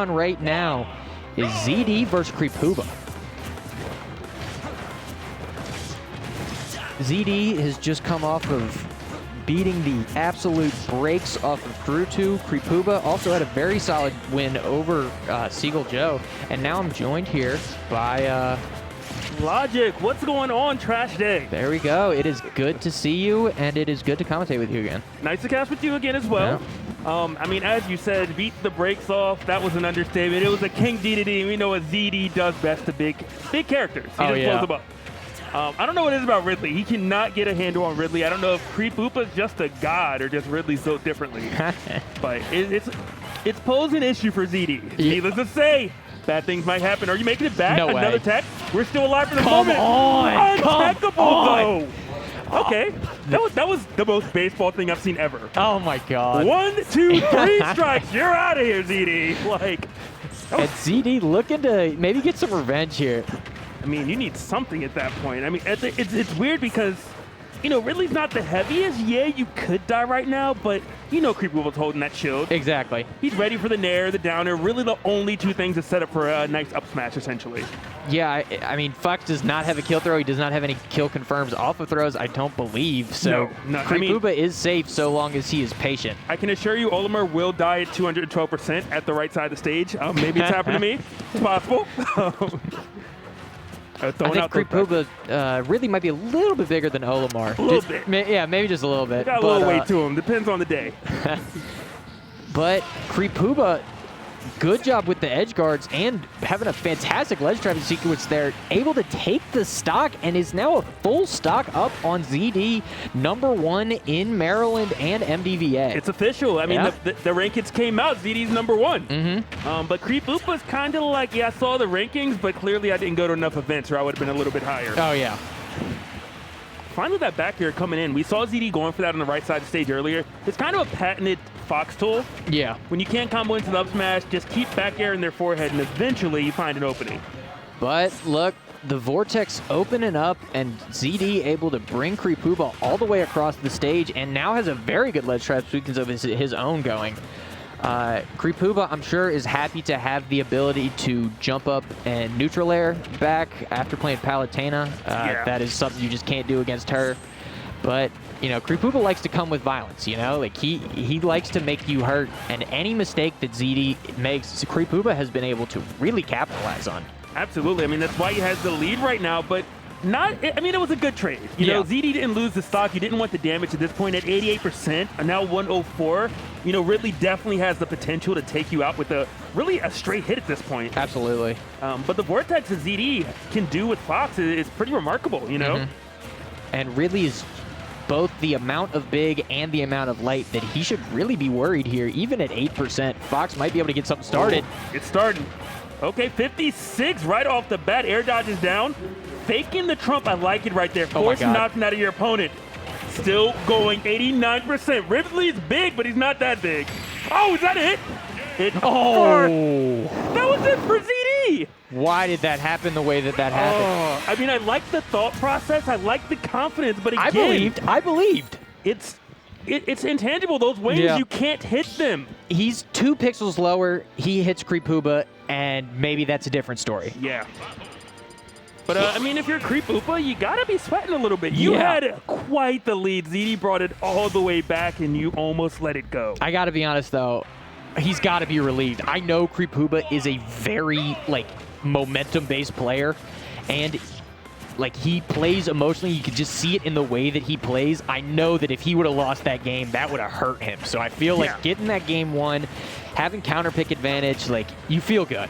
on right now is ZD versus Creepooba. ZD has just come off of beating the absolute brakes off of Crew2. Creepooba also had a very solid win over Seagull Joe. And now I'm joined here by... Logic, what's going on, Trash Day? There we go. It is good to see you, and it is good to commentate with you again. Nice to cast with you again as well. Yeah. I mean, as you said, beat the brakes off. That was an understatement. It was a King D to D. We know what ZD does best to big characters. He just blows them up. I don't know what it is about Ridley. He cannot get a handle on Ridley. I don't know if Creepooba is just a god or just Ridley's built differently. But it's posed an issue for ZD. Needless to say, bad things might happen. Are you making it back? No way. Another tech? We're still alive for the moment. Unhackable, though. Okay, that was the most baseball thing I've seen ever. Oh my god. 1, 2, 3 strikes. You're out of here, ZD. Like, and ZD looking to maybe get some revenge here. I mean, you need something at that point. I mean, it's weird because, you know, Ridley's not the heaviest. Yeah, you could die right now, but you know Creepooba's holding that shield. Exactly. He's ready for the nair, the downer. Really the only two things that set up for a nice up smash, essentially. Yeah, I mean, Fox does not have a kill throw. He does not have any kill confirms off of throws, I don't believe. So no, Creepooba is safe so long as he is patient. I can assure you Olimar will die at 212% at the right side of the stage. Maybe it's happened to me. It's possible. I think Creepooba really might be a little bit bigger than Olimar. A little bit. Yeah, maybe just a little bit. Got a little weight to him. Depends on the day. But Creepooba, good job with the edge guards and having a fantastic ledge trapping sequence there. Able to take the stock and is now a full stock up on ZD, #1 in Maryland and MDVA. It's official. I mean, the rankings came out. ZD's #1. But Creepooba's kind of like, yeah, I saw the rankings, but clearly I didn't go to enough events or I would have been a little bit higher. Oh, yeah. Finally, that back air coming in. We saw ZD going for that on the right side of the stage earlier. It's kind of a patented Fox tool. Yeah. When you can't combo into the up smash, just keep back air in their forehead, and eventually you find an opening. But look, the Vortex opening up, and ZD able to bring Creepooba all the way across the stage, and now has a very good ledge trap sequence of his own going. Creepooba, I'm sure, is happy to have the ability to jump up and neutral air back after playing Palutena. That is something you just can't do against her. But, you know, Creepooba likes to come with violence, you know? Like, he likes to make you hurt, and any mistake that ZD makes, Creepooba has been able to really capitalize on. Absolutely. I mean, that's why he has the lead right now, but I mean, it was a good trade. You know, ZD didn't lose the stock. You didn't want the damage at this point at 88%, and now 104. You know, Ridley definitely has the potential to take you out with really a straight hit at this point. Absolutely. But the Vortex that ZD can do with Fox is pretty remarkable, you know? And Ridley is both the amount of big and the amount of light that he should really be worried here. Even at 8%, Fox might be able to get something started. It's starting. Okay, 56 right off the bat. Air dodges down. Faking the Trump, I like it right there. Forcing knocking out of your opponent. Still going 89%. Ridley's big, but he's not that big. Oh, is that it? That was it for ZD. Why did that happen the way that happened? I mean, I like the thought process. I like the confidence, but again, I believed. It's intangible. Those wings, you can't hit them. He's 2 pixels lower. He hits Creepooba, and maybe that's a different story. Yeah. But, I mean, if you're Creepooba, you got to be sweating a little bit. You had quite the lead. ZD brought it all the way back, and you almost let it go. I got to be honest, though. He's got to be relieved. I know Creepooba is a very, like, momentum-based player, and, like, he plays emotionally. You can just see it in the way that he plays. I know that if he would have lost that game, that would have hurt him. So I feel like getting that game won, having counter pick advantage, like, you feel good.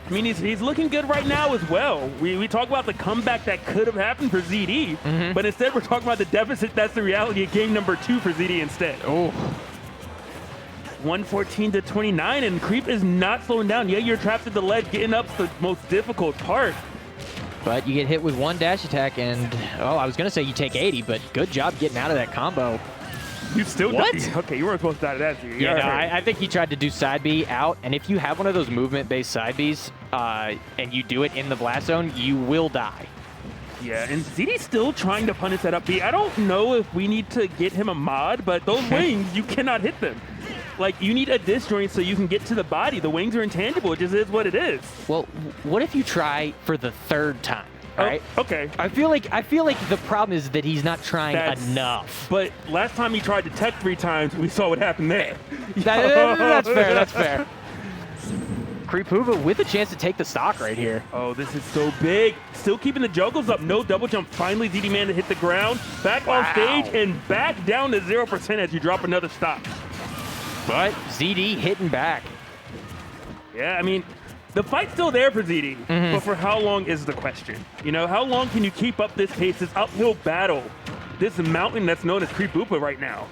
I mean, he's looking good right now as well. We talk about the comeback that could have happened for ZD, but instead we're talking about the deficit. That's the reality of game #2 for ZD instead. 114 to 29, and Creep is not slowing down. Yeah, you're trapped at the ledge. Getting up's the most difficult part. But you get hit with 1 dash attack, and, I was going to say you take 80, but good job getting out of that combo. You still okay, you weren't supposed to die to that. Yeah, no, I think he tried to do side B out, and if you have one of those movement-based side Bs and you do it in the blast zone, you will die. Yeah, and ZD's still trying to punish that up B. I don't know if we need to get him a mod, but those wings, you cannot hit them. Like, you need a disjoint so you can get to the body. The wings are intangible. It just is what it is. Well, what if you try for the third time? All right. Okay. I feel like the problem is that he's not trying enough. But last time he tried to tech 3 times, we saw what happened there. That's fair. That's fair. Creepooba with a chance to take the stock right here. Oh, this is so big. Still keeping the juggles up. No double jump. Finally, ZD man to hit the ground. Back off stage and back down to 0% as you drop another stock. But ZD hitting back. Yeah, I mean, the fight's still there for ZD, but for how long is the question? You know, how long can you keep up this pace, this uphill battle, this mountain that's known as Creepooba right now?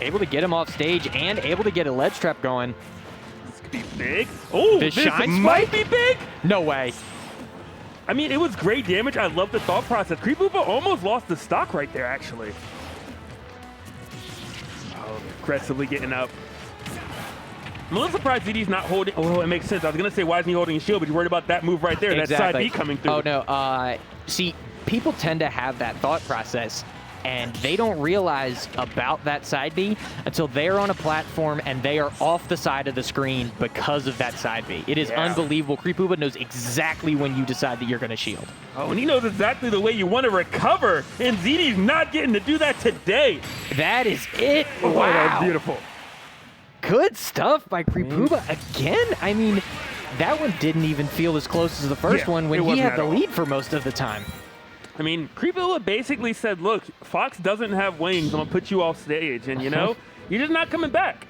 Able to get him off stage and able to get a ledge trap going. This could be big. Oh, this might be big. No way. I mean, it was great damage. I love the thought process. Creepooba almost lost the stock right there, actually. Oh, aggressively getting up. I'm a little surprised ZD's not holding. Oh, it makes sense. I was going to say, why isn't he holding his shield? But you're worried about that move right there. Exactly. That side B coming through. Oh, no. See, people tend to have that thought process, and they don't realize about that side B until they're on a platform and they are off the side of the screen because of that side B. It is unbelievable. Creepooba knows exactly when you decide that you're going to shield. Oh, and he knows exactly the way you want to recover, and ZD's not getting to do that today. That is it. Oh, wow. That was beautiful. Good stuff by Creepooba again. I mean, that one didn't even feel as close as the first one when he had the lead for most of the time. I mean, Creepooba basically said, look, Fox doesn't have wings. I'm going to put you off stage. And, you know, you're just not coming back.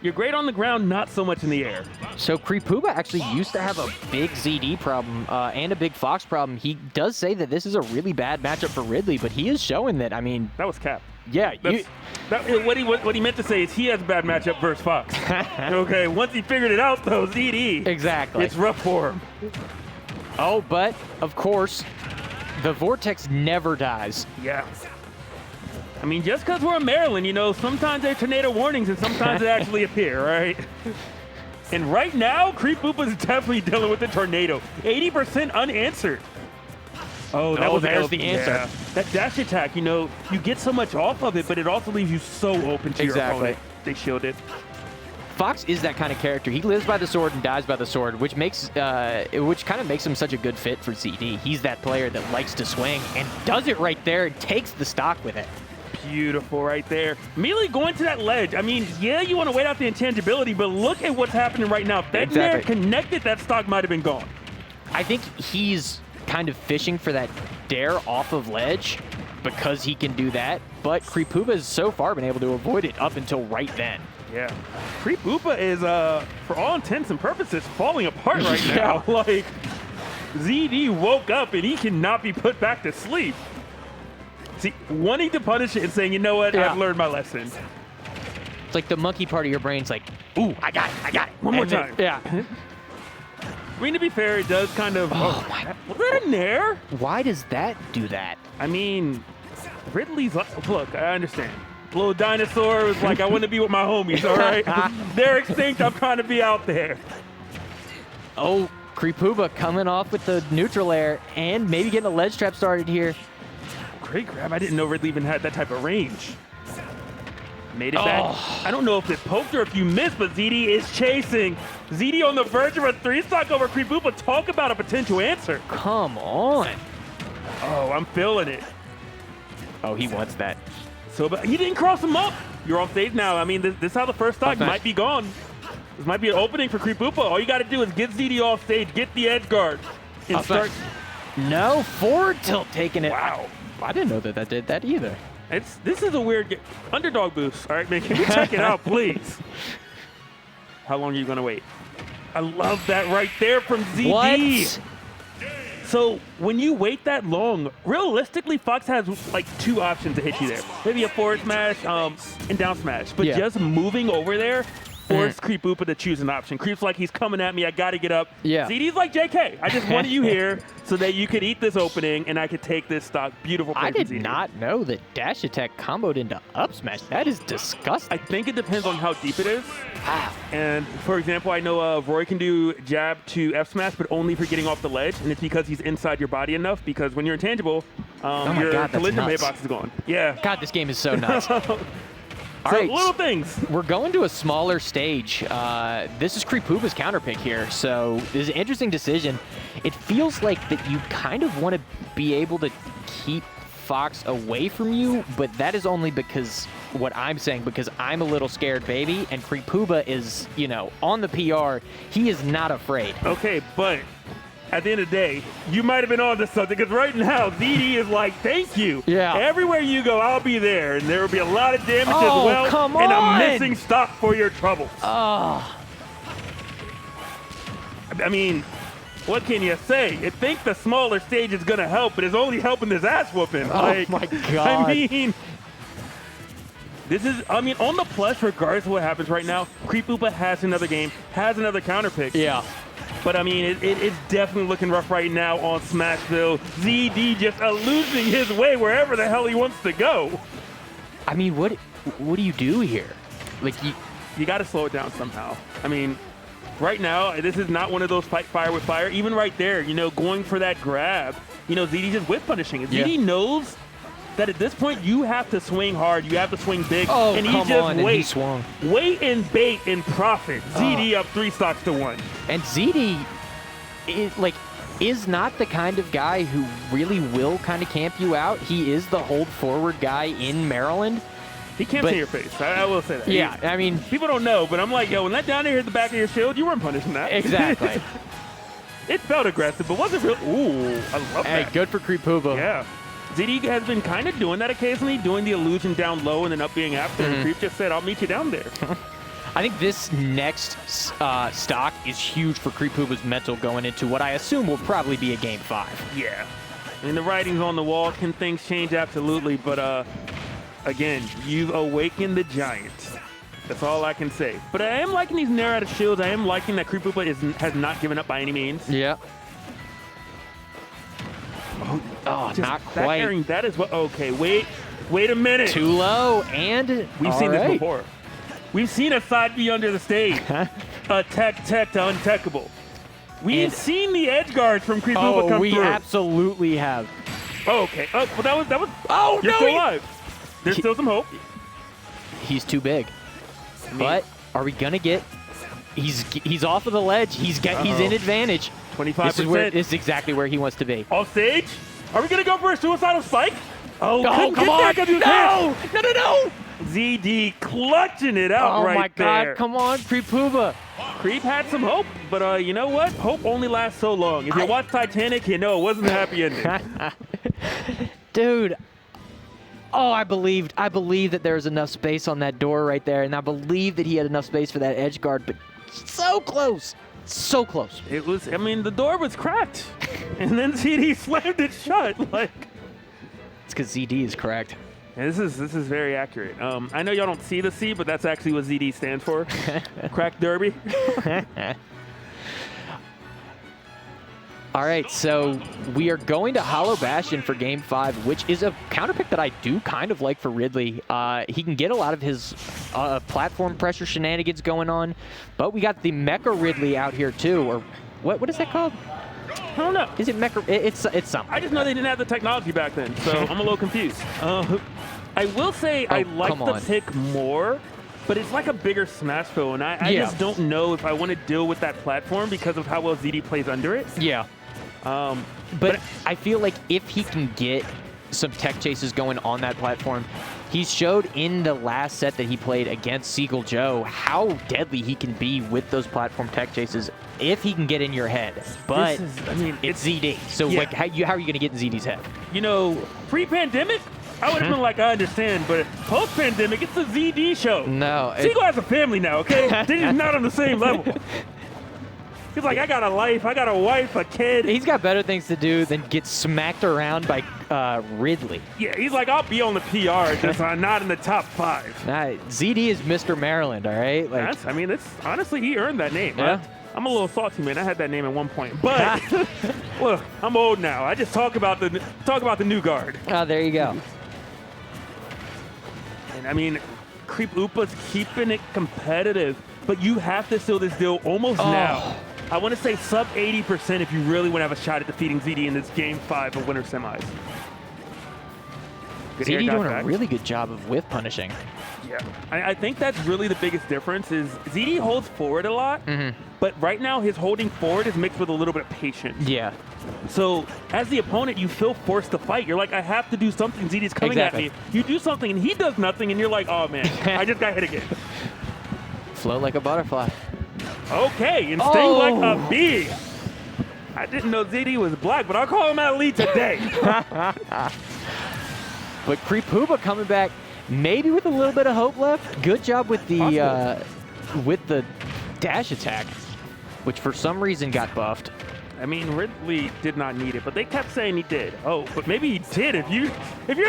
You're great on the ground, not so much in the air. So Creepooba actually used to have a big ZD problem and a big Fox problem. He does say that this is a really bad matchup for Ridley, but he is showing that, I mean... That was cap. Yeah. What he meant to say is he has a bad matchup versus Fox. Okay, once he figured it out, though, ZD. Exactly. It's rough for him. Oh, but, of course, the Vortex never dies. Yeah. I mean, just because we're in Maryland, you know, sometimes there's tornado warnings and sometimes they actually appear, right? And right now, Creepooba is definitely dealing with the tornado. 80% unanswered. Oh, there's the answer. Yeah. That dash attack, you know, you get so much off of it, but it also leaves you so open to your opponent. They shield it. Fox is that kind of character. He lives by the sword and dies by the sword, which kind of makes him such a good fit for ZD. He's that player that likes to swing and does it right there and takes the stock with it. Beautiful right there. Immediately going to that ledge. I mean, yeah, you want to wait out the intangibility, but look at what's happening right now. If that there connected, that stock might have been gone. I think he's kind of fishing for that dare off of ledge because he can do that, but Creepooba has so far been able to avoid it up until right then. Yeah. Creepooba is, for all intents and purposes, falling apart right now. Like, ZD woke up and he cannot be put back to sleep. See, wanting to punish it and saying, you know what, I've learned my lesson. It's like the monkey part of your brain's like, ooh, I got it. One more time. Yeah. I mean, to be fair, it does kind of... Oh, my. Was that in there? Why does that do that? I mean, Ridley's... Look, I understand. Little dinosaur was like, I want to be with my homies, all right? They're extinct. I'm trying to be out there. Oh, Creepooba coming off with the neutral air and maybe getting a ledge trap started here. Great grab. I didn't know Ridley even had that type of range. Made it back. I don't know if it poked or if you missed, but ZD is chasing. ZD on the verge of a 3-stock over Creepooba. Talk about a potential answer. Come on. Oh, I'm feeling it. Oh, he wants that. So, but he didn't cross him up. You're off stage now. I mean, this is how the first stock might be gone. This might be an opening for Creepooba. All you got to do is get ZD off stage, get the edge guard, and start. No, forward tilt taking it. Wow. I didn't know that did that either. This is a weird game. Underdog boost. All right, man, can we check it out, please? How long are you going to wait? I love that right there from ZD. What? So when you wait that long, realistically, Fox has like 2 options to hit you there. Maybe a forward smash and down smash. But just moving over there forced Creepooba to choose an option. Creep's like, he's coming at me. I got to get up. Yeah. ZD's like, JK, I just wanted you here so that you could eat this opening and I could take this stock. Beautiful play I did from ZD. not know that dash attack comboed into up smash. That is disgusting. I think it depends on how deep it is. Wow. And for example, I know Roy can do jab to F smash, but only for getting off the ledge. And it's because he's inside your body enough, because when you're intangible, your collision hitbox is gone. Yeah. God, this game is so nuts. All So right, little things. we're going to a smaller stage. This is Creepooba's counter pick here, so this is an interesting decision. It feels like that you kind of want to be able to keep Fox away from you, but that is only because what I'm saying, because I'm a little scared baby, and Creepooba is, you know, on the PR. He is not afraid. Okay, but at the end of the day, you might have been on to something, because right now, ZD is like, thank you. Yeah. Everywhere you go, I'll be there, and there will be a lot of damage Oh, as well, come and on. a missing stock for your troubles. Oh, I mean, what can you say? You think the smaller stage is going to help, but it's only helping this ass whooping. Oh my God. I mean, this is, I mean, on the plus, regardless of what happens right now, Creepooba has another game, has another counter pick. yeah. But I mean, it's definitely looking rough right now on Smashville. ZD just losing his way wherever the hell he wants to go. I mean, what do you do here? Like, You got to slow it down somehow. I mean, right now, this is not one of those fight fire with fire. Even right there, you know, going for that grab, you know, ZD just whip punishing it. Yeah. ZD knows that at this point, you have to swing hard. You have to swing big. Oh, and he come just on, and he swung. Wait and bait and profit. ZD up 3 stocks to 1. and ZD is not the kind of guy who really will kind of camp you out. He is the hold forward guy in Maryland. He can't But- see your face. I will say that. Yeah, I mean, People don't know, but I'm like, yo, when that down there hit the back of your shield, you weren't punishing that. exactly. It felt aggressive, but wasn't real. Ooh, I love Hey, that. good for Creepooba. Yeah. ZD has been kind of doing that occasionally, doing the illusion down low and then up being after. And Creep just said, I'll meet you down there. I think this next stock is huge for Creepooba's mental going into what I assume will probably be a Game 5. Yeah. I mean, the writing's on the wall. Can things change? Absolutely. But again, you've awakened the giant. That's all I can say. But I am liking these narrow out of shields. I am liking that Creepooba has not given up by any means. Yeah. Oh, Just not that quite. airing, that is what. Okay, wait a minute. Too low, and We've all seen this right. before. We've seen a side B under the stage. A tech to untechable. We've And- seen the edge guards from Creepooba Oh, come we through. absolutely have. Oh, okay. Well, that was. Oh, You're no, still he- alive. There's still some hope. He's too big. But are we gonna get? He's off of the ledge. He's in advantage. 25%. This is exactly where he wants to be. Off stage. Are we gonna go for a suicidal spike? Oh, Oh, couldn't come get on! there 'cause he was No! hit. No! ZD clutching it out Oh right my God! there. Come on, Creepooba. Creep had some hope, but you know what? Hope only lasts so long. If you watch Titanic, you know it wasn't a happy ending. Dude. Oh, I believed that there was enough space on that door right there, and I believed that he had enough space for that edge guard, but so close. So close. It was, I mean, the door was cracked. And then ZD slammed it shut. Like, It's because ZD is correct. yeah, this is very accurate. I know y'all don't see the C, but that's actually what ZD stands for. Crack Derby. All right, so we are going to Hollow Bastion for Game 5, which is a counter pick that I do kind of like for Ridley. He can get a lot of his platform pressure shenanigans going on, but we got the Mecha Ridley out here too, or what is that called? I don't know. Is it Mecha? It's something. I just know they didn't have the technology back then, so I'm a little confused. I will say I like come the on. pick more, but it's like a bigger Smashville, and I Yeah. just don't know if I want to deal with that platform because of how well ZD plays under it. Yeah. Um, But I feel like if he can get some tech chases going on that platform, he showed in the last set that he played against Seagull Joe how deadly he can be with those platform tech chases if he can get in your head. But I mean, it's ZD. So yeah. like, how are you going to get in ZD's head? you know, pre-pandemic, I would have been like, I understand, but post-pandemic, it's a ZD show. No. Seagull has a family now, okay? They're just not on the same level. He's like, I got a life, I got a wife, a kid. He's got better things to do than get smacked around by Ridley. Yeah, he's like, I'll be on the PR, just not in the top 5. ZD is Mr. Maryland, all right? Like, I mean, it's honestly, he earned that name. Yeah. I'm a little salty, man. I had that name at one point, but look, I'm old now. I just talk about the new guard. oh, there you go. And I mean, Creepooba's keeping it competitive, but you have to seal this deal almost now. I want to say sub 80% if you really want to have a shot at defeating ZD in this Game 5 of Winter Semis. Good air ZD dodge doing back. a really good job of whiff punishing. Yeah, I think that's really the biggest difference is ZD holds forward a lot, but right now his holding forward is mixed with a little bit of patience. Yeah. So as the opponent, you feel forced to fight. You're like, I have to do something. ZD's coming at me. You do something and he does nothing, and you're like, oh man, I just got hit again. Flow like a butterfly. Okay, and sting like a bee. I didn't know ZD was black, but I'll call him out lead today. But Creepooba coming back, maybe with a little bit of hope left. Good job with the dash attack, which for some reason got buffed. I mean, Ridley did not need it, but they kept saying he did. Oh, but maybe he did. If you're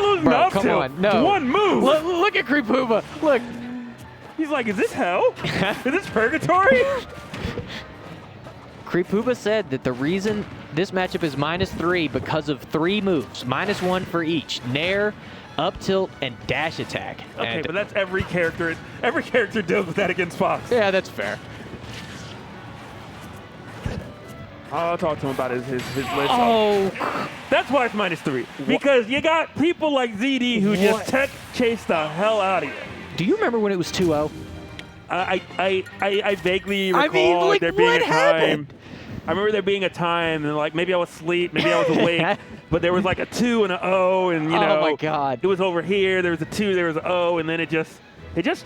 losing up to one move. Look at Creepooba. Look. He's like, is this hell? Is this purgatory? Creepooba said that the reason this matchup is -3 because of 3 moves, -1 for each: nair, up tilt, and dash attack. Okay, but that's every character. Every character deals with that against Fox. Yeah, that's fair. I'll talk to him about his list. Oh, that's why it's -3. Because you got people like ZD who just tech chase the hell out of you. do you remember when it was 2-0? I vaguely recall there being a time. I remember there being a time, and like maybe I was asleep, maybe I was awake, but there was like a 2 and an O, and you know, oh my God, it was over here. There was a 2, there was an O, and then it just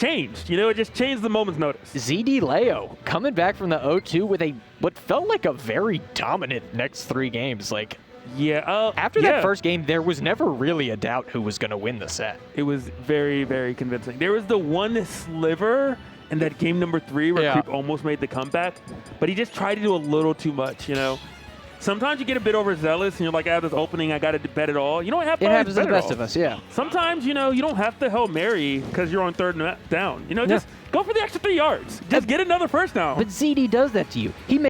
changed. You know, it just changed the moment's notice. ZD Leo coming back from the 0-2 with what felt like a very dominant next 3 games. Like, yeah, after that first game, there was never really a doubt who was going to win the set. It was very, very convincing. There was the one sliver in that game number 3 where Creep almost made the comeback, but he just tried to do a little too much, you know. Sometimes you get a bit overzealous and you're like, out of this opening, I got to bet it all. You don't have to It happens to the bet it best all. of us, yeah. Sometimes, you know, you don't have to Hail Mary because you're on 3rd down. You know, just go for the extra 3 yards. Just get another first down. But ZD does that to you. He